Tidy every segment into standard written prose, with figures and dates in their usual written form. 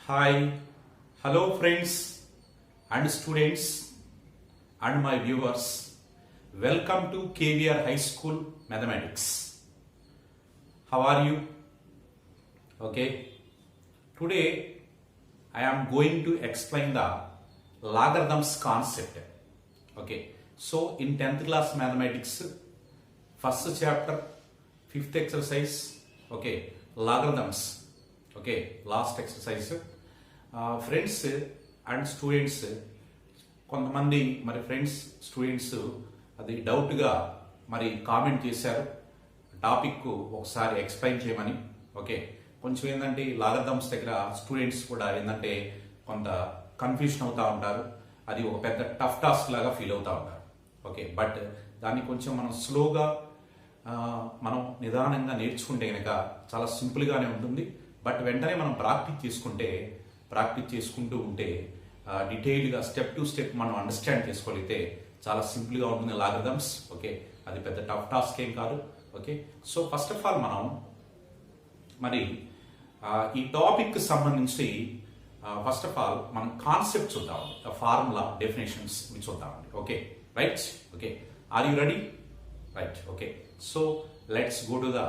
Hi, hello friends and students and my viewers. Welcome to KVR High School Mathematics. How are you? Okay. Today I am going to explain the logarithms concept. Okay. So in 10th class mathematics, first chapter, 5th exercise, okay, logarithms. Okay, last exercise. Friends and students కొంతమంది మరి friends students అది డౌట్గా మరి comment చేశారు topic ఒకసారి explain చేయమని. Okay, కొంచెం ఏంటంటే లాగరిథమ్స్ దగ్గర స్టూడెంట్స్ కూడా ఏంటంటే కొంత కన్ఫ్యూషన్ అవుతూ ఉంటారు. అది ఒక పెద్ద టఫ్ టాస్క్ లాగా ఫీల్ అవుతూ ఉంటారు. ఓకే, బట్ దాన్ని కొంచెం మనం స్లోగా మనం నిదానంగా నేర్చుకుంటే కనుక చాలా సింపుల్గానే ఉంటుంది. బట్ వెంటనే మనం ప్రాక్టీస్ చేసుకుంటూ ఉంటే డీటెయిల్గా స్టెప్ టు స్టెప్ మనం అండర్స్టాండ్ చేసుకోగలిగితే చాలా సింపుల్గా ఉంటుంది లాగరిథమ్స్. ఓకే, అది పెద్ద టఫ్ టాస్క్ ఏం కాదు. Okay, so first of all మనం మరి ఈ టాపిక్ సంబంధించి ఫస్ట్ ఆఫ్ ఆల్ మనం కాన్సెప్ట్ చూద్దామండి, ఫార్ములా డెఫినేషన్స్ చూద్దామండి. Okay, right. Okay, are you ready? Right. Okay, so let's go to the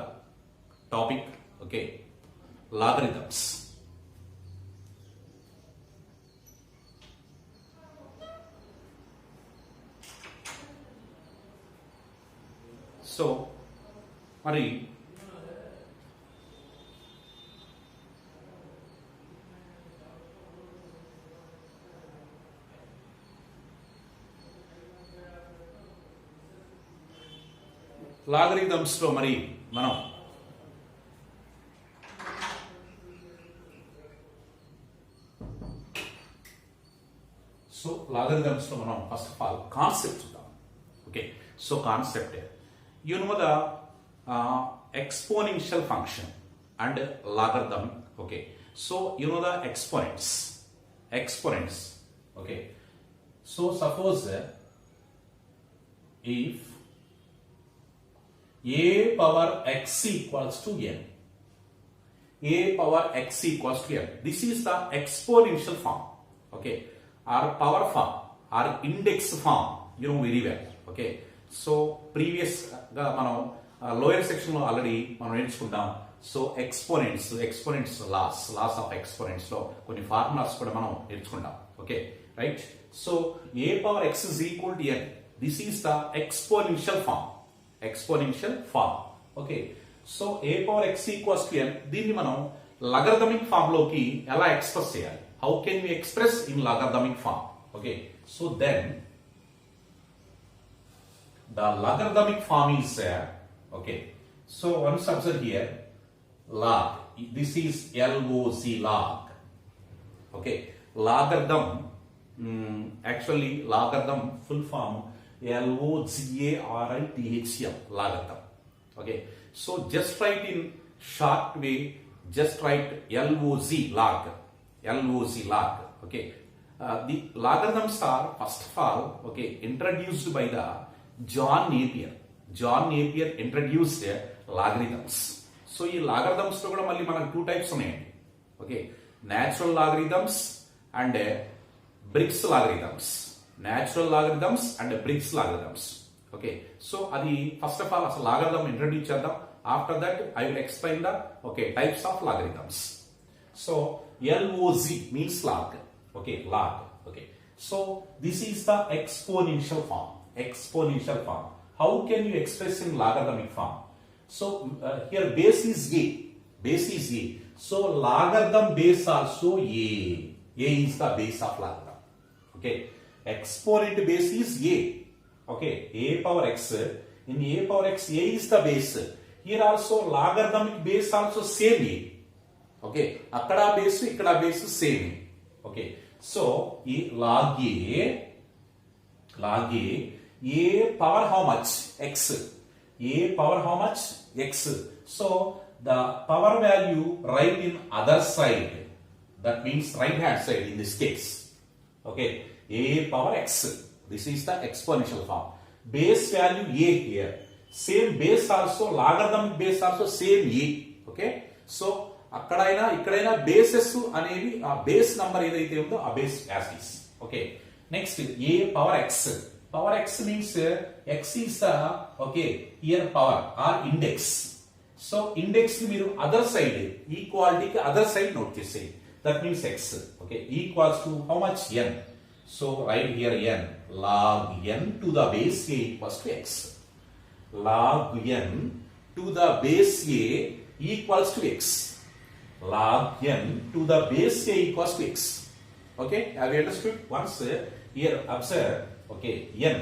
topic. Okay, logarithms. So మరి లాగరిథమ్స్ లో మరి మనం లాగరిథమ్స్ లో మనం ఫస్ట్ ఆఫ్ ఆల్ కాన్సెప్ట్ చూద్దాం. Okay, so concept you know the exponential function and logarithm. Okay, so you know the exponents. Okay, so suppose if a power x equals to n, this is the exponential form. Okay, or power form or index form, you know very well. Okay, so previous ga manam lower section lo already మనం నేర్చుకుంటాం. So exponents laws of exponents లో కొన్ని formulas కూడా మనం నేర్చుకుంటాం. Okay, right. So a power x is equal to n, this is the exponential form. Okay, so a power x equals to n, దీన్ని మనం logarithmic form లోకి ఎలా express చేయాలి? How can we express in logarithmic form? Okay, so then the logarithmic form is okay, so once observe here, log, this is log, log. Okay, logarithm, actually logarithm full form logarithm, logarithm. Okay, so just write in short way, just write log. Okay, the logarithms are first of all, okay, introduced by the John Napier introduced logarithms. So ఈ logarithms లో కూడా మళ్ళీ మనకు two types ఉన్నాయండి. Okay, natural logarithms and Briggs logarithms. Okay, so అది first of all అసలు logarithm introduce చేద్దాం. After that I will explain the types of logarithms. So log means log. Okay, log. Okay, so this is the exponential form. How can you express in logarithmic form? So here base is a, so logarithm base also a is the base of logarithm. Okay, exponent base is a. Okay, a power x, in a power x a is the base. Here also logarithmic base also same a. Okay, అక్కడ base ఇక్కడ base same. Okay, so ఈ log a power how much x, so the power value right in other side, that means right hand side in this case. Okay, a power x, this is the exponential form. Base value a here, same base also, logarithmic base also same a. Okay, so అక్కడైనా ఇక్కడైనా bases అనేవి ఆ base number ఏదైతే ఉందో ఆ base యాసిస్. Okay, next a power x. Power x means x is the okay here power or index. So index ని మీరు అదర్ సైడ్ ఈక్వాలిటీకి అదర్ సైడ్ నోట్ చేసేయి. That means x. Okay, equals to how much n. So right here n log n to the base a equals to x. log n to the base a equals to x. log n to the base a equals to x. Okay, have you understood? Once here observe, okay, n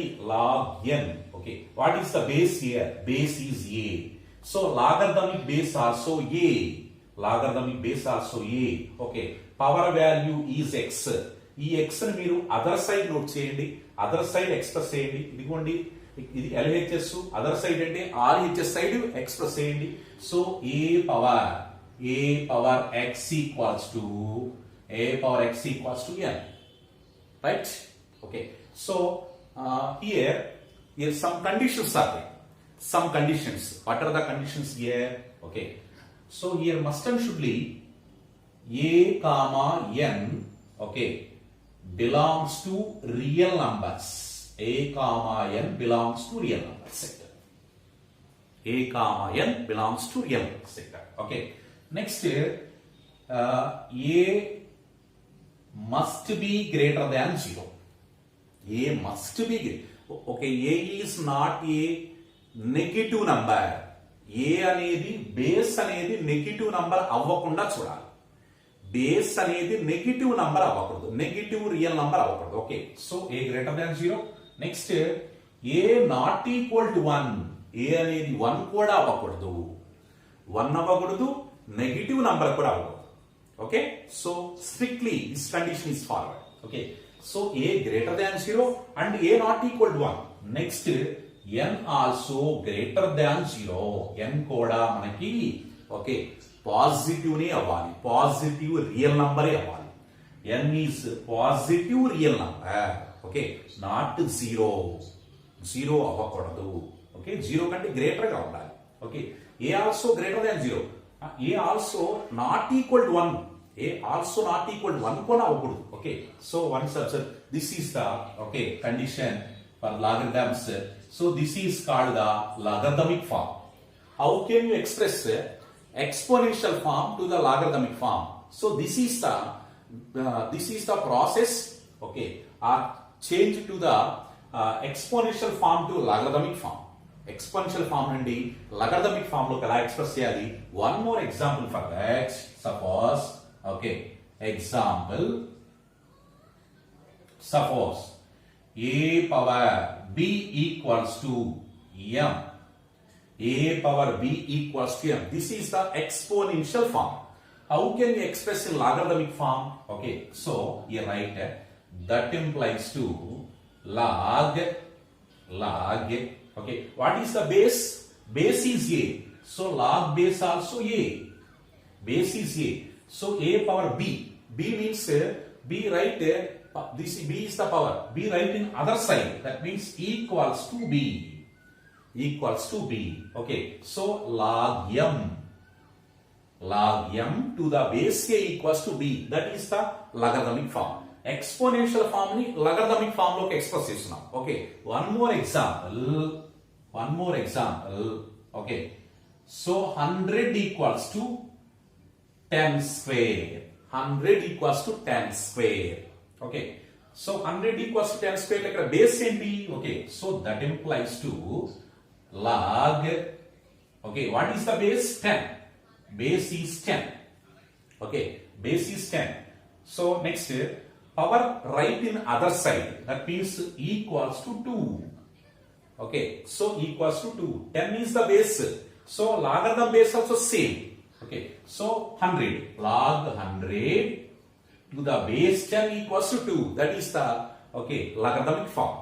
is log n. Okay, what is the base here? Base is a. So logarithmic base also a. Logarithmic base also a. Okay, power value is x. ఈ x ని మీరు other side note చేయండి, other side express చేయండి. ఇదిగోండి ఇది LHS, other side అంటే RHS side express చేయండి. So a power x equals to n, right? Okay, so here some conditions are there. Some conditions. What are the conditions here? Okay, so here must and should a comma n, okay, belongs to real numbers. A comma n belongs to real number sector. A comma n belongs to real number sector. Okay, next a must be greater than 0. A must be greater. Okay, a is not a negative number. A అనేది base అనేది negative number అవ్వకుండా చూడాలి. Base అనేది negative number అవ్వకూడదు, negative real number అవ్వకూడదు. Okay, so A greater than 0. Next A not equal to 1. ఏ అనేది 1 కూడా అవ్వకూడదు, 1 అవ్వకూడదు, నెగిటివ్ నంబర్ కూడా అవ్వకూడదు. Okay, so strictly this condition is forward. Okay, so A greater than 0 and A not equal to 1. Next n also greater than 0. n కూడా మనకి okay positive నే అవ్వాలి, పాజిటివ్ రియల్ నంబరే అవ్వాలి. n is positive real number. Okay, not 0 అవ్వకూడదు. Okay, 0 కంటే greater గా ఉండాలి. Okay, A also greater than 0. A also not equal to 1. A also not equal to 1 కూడా అవ్వకూడదు. Okay, so once observe this is the okay condition for logarithms. So this is called the logarithmic form. How can you express exponential form to the logarithmic form? So this is the process, okay, or change to the exponential form to logarithmic form. Exponential form నుండి logarithmic form లోకి ఎలా express చేయాలి? One more example for that. Suppose, okay, example, suppose a power b equals to m. A power b equals to m. This is the exponential form. How can you express in logarithmic form? Okay, so you write that implies to log. Okay, what is the base? Base is a. So log base also a. Base is a. So a power b. B means b, right? This b is the power. B right in other side. That means equals to b. Equals to b. Okay. So log m to the base a equals to b. That is the logarithmic form. Exponential form ni logarithmic form lo express chestunnam. Okay. One more example. Okay. So 100 equals to 10 square. 100 equals to 10 square. Okay, so 100 equals to 10 square, like a base enti. Okay, so that implies to log. Okay, what is the base? 10. Base is 10. Okay, base is 10. So next power right in other side, that means equals to 2. Okay, so equals to 2. 10 is the base, so logarithm base also same. Okay, so 100 log 100 to the base 10 equals to 2. That is the okay logarithmic form,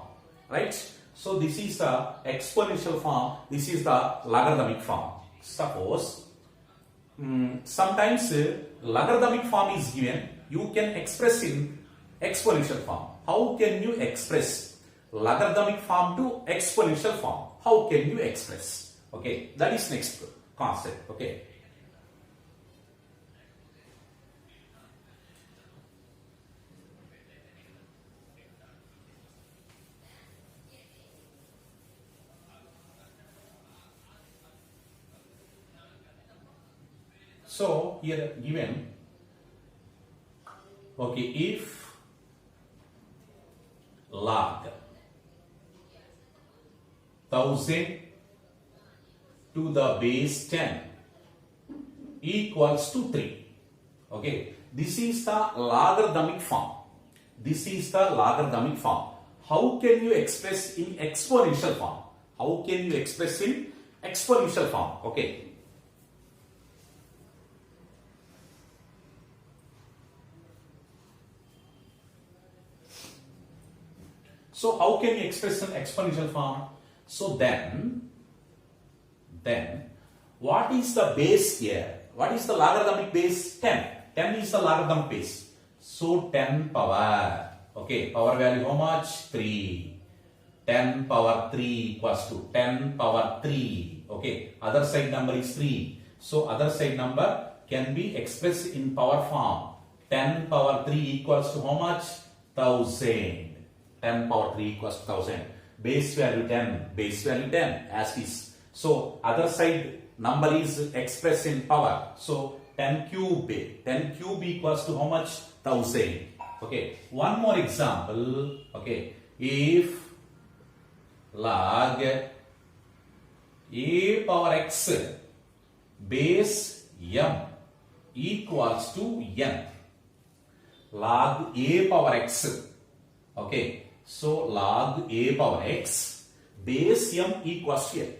right? So this is the exponential form. This is the logarithmic form. Suppose sometimes logarithmic form is given. You can express in exponential form. How can you express logarithmic form to exponential form? How can you express? Okay, that is next concept. Okay. So here given, okay, if log 1000 to the base 10 equals to 3. Okay, this is the logarithmic form. This is the logarithmic form. How can you express in exponential form? How can you express in exponential form? Okay. So how can you express in exponential form? So then what is the base here? What is the logarithmic base? 10. 10 is the logarithmic base. So 10 power. Okay, power value how much? 3. 10 power 3 equals to 10 power 3. Okay, other side number is 3. So other side number can be expressed in power form. 10 power 3 equals to how much? 1000. 10 power 3 equals to 1000. Base value 10. Base value 10 as is. So other side number is expressed in power. So 10 cube. 10 cube equals to how much? 1000. Okay. One more example. Okay. If log a power x base m equals to n. Log a power x. Okay. So log a power x base m equals to n.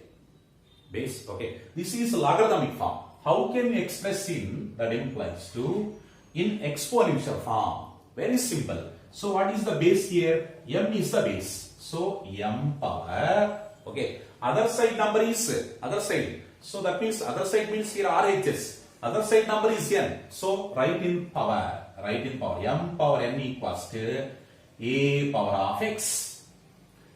Base. Okay. This is logarithmic form. How can we express in that implies to in exponential form? Very simple. So what is the base here? M is the base. So m power. Okay. Other side number is other side. So that means other side means here RHS. Other side number is n. So write in power. Write in power. M power n equals to a power of x.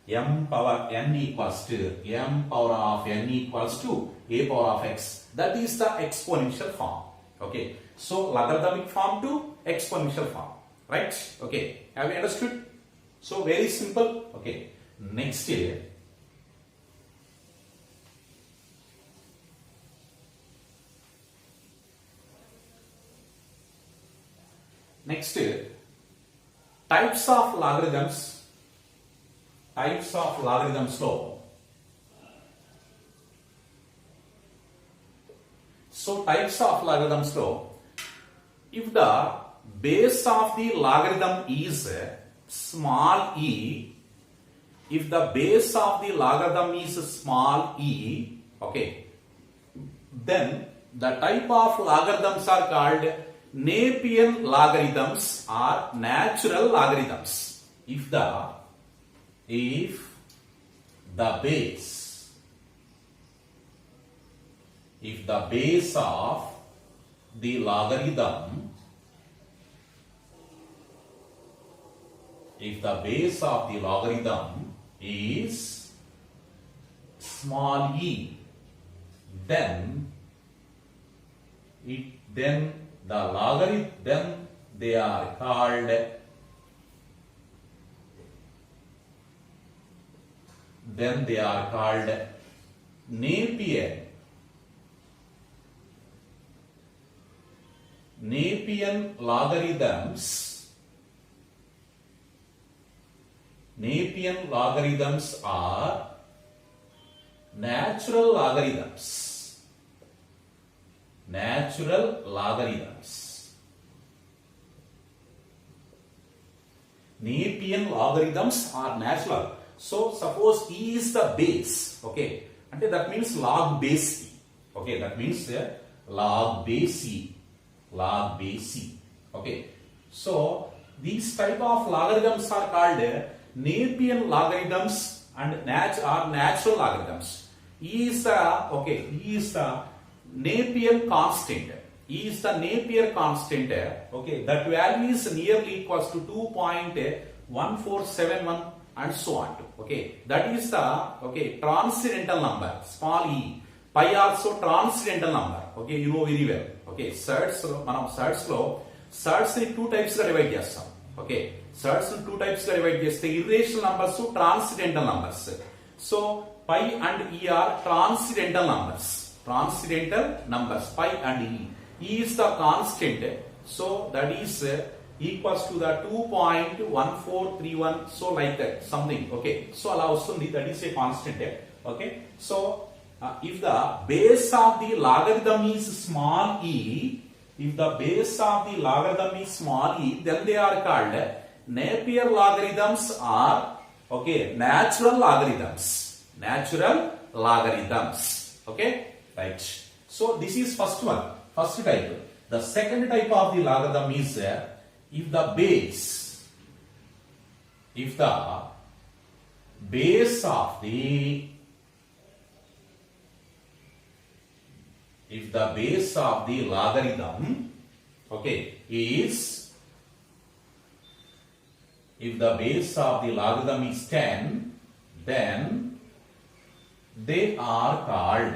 M power n equals to m power of n equals to a power of x. That is the exponential form. Okay. So logarithmic form to exponential form. Right? Okay. Have you understood? So very simple. Okay. Next here. Next types of logarithms. Types of logarithms law. So types of logarithms law. If the base of the logarithm is small e, if the base of the logarithm is small e, okay, then the type of logarithms are called Napier logarithms or natural logarithms. If the base of the logarithm is small e, then they are called Napier logarithms. Napier logarithms are natural logarithms. Natural logarithms. Napier logarithms are natural. So suppose e is the base. Okay. And that means log base e. Okay. That means log base e. Log base e. Okay. So these type of logarithms are called Napier logarithms and natural logarithms. E is the Napier constant. E is the Napier constant. Okay, that value is nearly equals to 2.1471 and so on. Okay, that is the transcendental number, small e. Pi also transcendental number. Okay, you know very well. Okay, surds లో surds ని two types గా divide చేస్తాం. Okay, surds ని two types గా divide చేస్తే irrational numbers, transcendental numbers. So pi and e are transcendental numbers. Transcendental numbers, pi and e. E is the constant, so that is equals to the 2.1431, so like that something. Okay, so allow vastundi, that is a constant. Okay, so if the base of the logarithm is small e, if the base of the logarithm is small e, then they are called Napier logarithms or natural logarithms. Natural logarithms. Okay, right. So this is first one, first type. The second type of the logarithm is if the base of the logarithm is, if the base of the logarithm is 10, then they are called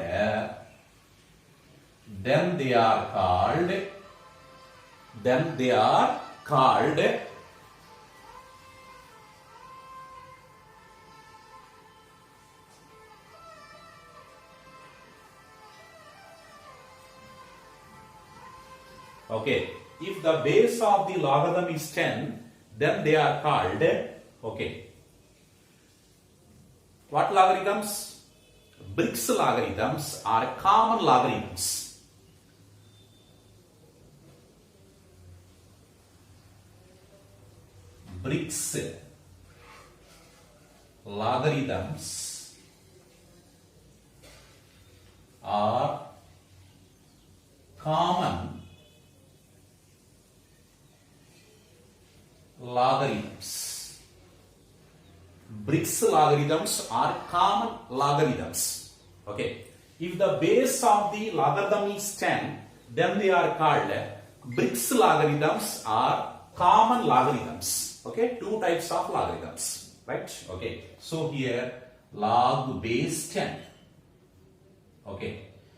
if the base of the logarithm is 10, then they are called what logarithms? Briggs logarithms or common logarithms. Briggs logarithms are common logarithms. Briggs logarithms are common logarithms. Okay. If the base of the logarithm is 10, then they are called Briggs logarithms or common logarithms. Okay. Two types of logarithms. Right. Okay. So here log base 10. Okay.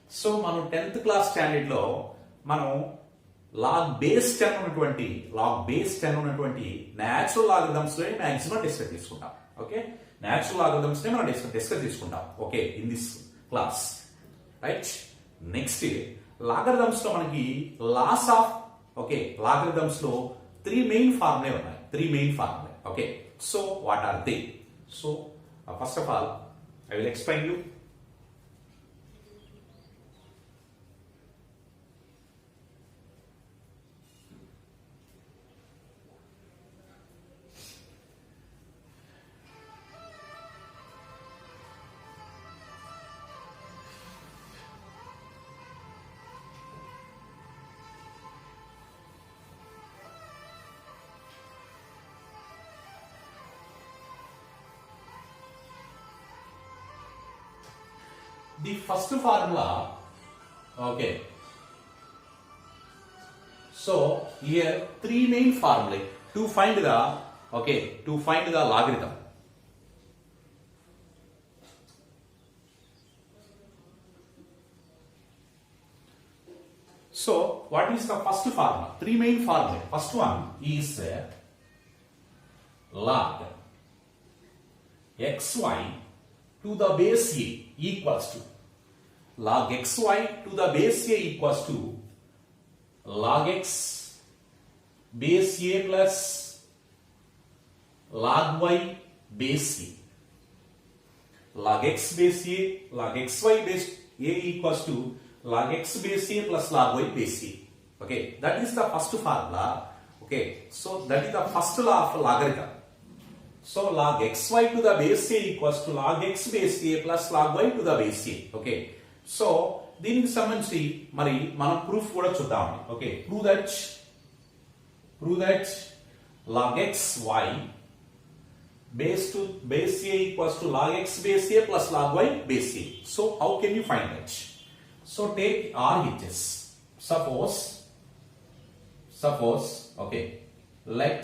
So మనం 10th class standard లో మనం log base 10 ఉన్నటువంటి natural logarithms లో maximum discuss తీసుకుంటాం. Okay, natural logarithms నే మనం discuss తీసుకుంటాం. Okay, in this class. Right. Next logarithms లో మనకి లాస్ ఆఫ్ logarithms లో త్రీ మెయిన్ ఫార్ములే ఉన్నాయి. Okay, so what are they? So first of all I will explain you. The first formula, okay, so here three main formulae to find the logarithm. So what is the first formula? Three main formulae. First one is log xy to the base a equals to log xy to the base a equals to log x base a plus log y base a. Log x base a, log xy base a equals to log x base a plus log y base a. Okay, that is the first formula. Okay, so that is the first law of logarithm. So log xy to the base a equals to log x base a plus log y to the base a. Okay, so దీనికి సంబంధించి మరి మనం proof కూడా చూద్దామండి. Okay, prove that log xy base a equals to log x base a plus log y base a. So how can you find that? So take RHS. Suppose okay, let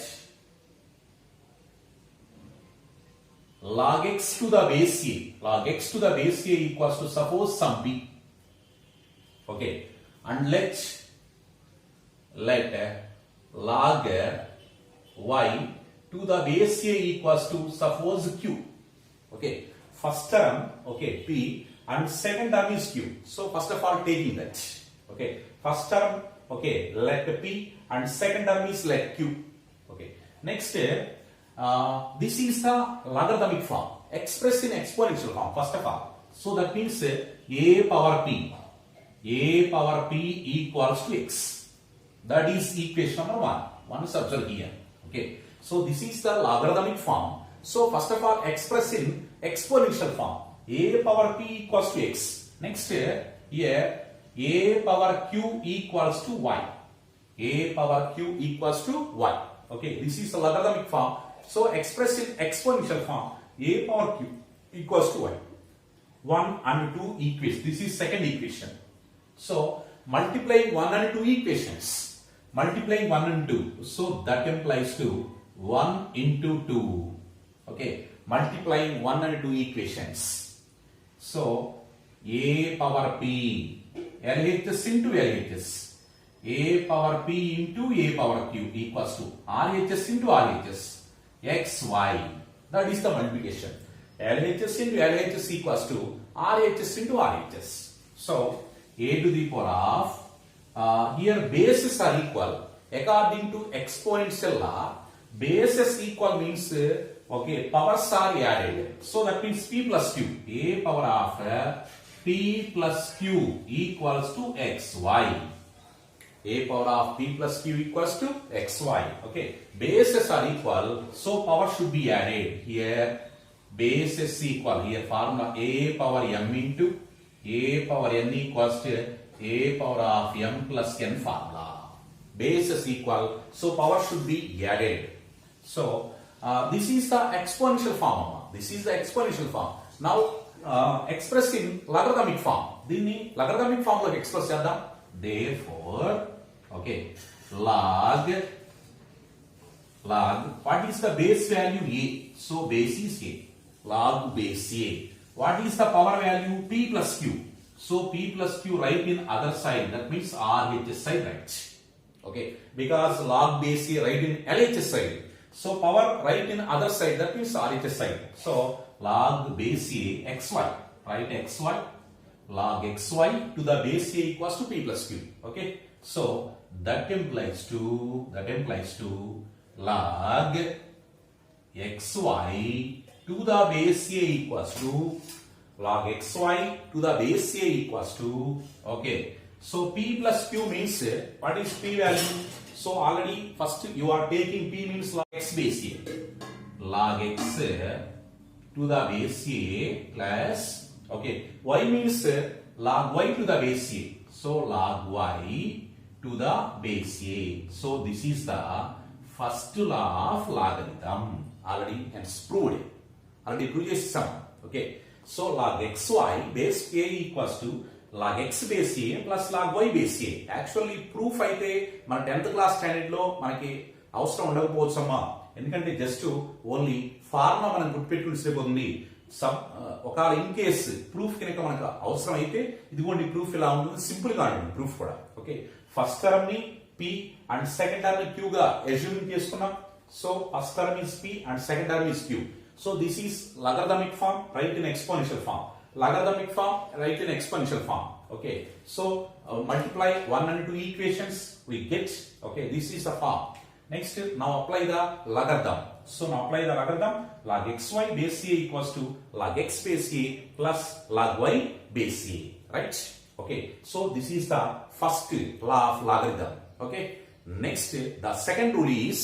log x to the base a equals to suppose some b. Okay, and let log y to the base a equals to suppose q. Okay, first term p and second term is q. So first of all taking that. Okay, first term Okay, let P and second term is let Q. Okay. Next, this is the logarithmic form expressed in exponential form first of all. So that means a power p equals to x. That is equation number 1. One is observed here. Okay. So this is the logarithmic form. So first of all, express in exponential form. A power p equals to x. Next here a power q equals to y. A power q equals to y. Okay. This is the logarithmic form. So express in exponential form. A power q equals to y. 1 and 2 equations. This is second equation. So multiplying 1 and 2 equations. Multiplying 1 and 2. So that implies to 1 into 2. Okay. Multiplying 1 and 2 equations. So a power p LHS into LHS. A power p into a power q equals to RHS into RHS. XY. That is the multiplication. LHS into LHS equals to RHS into RHS. So a to the power of here bases are equal. According to exponential law, bases equal means okay, powers are added. So that means p plus q. A power of p plus q equals to xy. A power of p plus q equals to xy. Okay, bases are equal, so power should be added. Here bases equal. Here formula a power m into a power n equals to a power of m plus n formula. Bases equal, so power should be added. So this is the exponential form. This is the exponential form. Now express in logarithmic form. దీన్ని logarithmic form లో express చేద్దాం. Therefore, okay, log, what is the base value a? So base is a. Log base a. What is the power value? P plus q. So p plus q write in other side. That means RHS side right. Okay, because log base a write in LHS side. So power write in other side. That means RHS side. So log base a xy. Write xy. Log xy to the base a equals to p plus q. Okay, so that implies to log xy to the base a equals to log xy to the base a equals to, okay, so p plus q means what is p value? So already first you are taking p means log x base a. Log x to the base a plus, okay, y means log y to the base a. So log y to the base a. So this is the first law of logarithm. Already hence proved. Already proved some. Okay. So log xy base a equals to log x base a plus log y base a. Actually proof అయితే మన 10th class standard లో మనకి అవసరం ఉండకపోవచ్చమ్మా. ఎందుకంటే just only formula మనం గుర్తుపెట్టుకుని సరిపోతుంది. ఒకవేళ ఇన్ కేస్ ప్రూఫ్ కనుక మనకు అవసరం అయితే ఇదిగోండి ప్రూఫ్ ఇలా ఉంటుంది, సింపుల్ గా ఉంటుంది ప్రూఫ్ కూడా. ఓకే, ఫస్ట్ టర్మ్ ని p అండ్ సెకండ్ టర్మ్ ని q గా అస్యూమ్ చేసుకున్నాం. So first term is p and second term is q. So this is logarithmic form, write in exponential form. Logarithmic form, write in exponential form. Okay, so multiply 1 and 2 equations we get. Okay, this is the form. Next, now apply the logarithm. So now apply the logarithm. Log xy base a equals to log x base a plus log y base a. Right? Okay, so this is the first law of logarithm. Okay, next the second rule is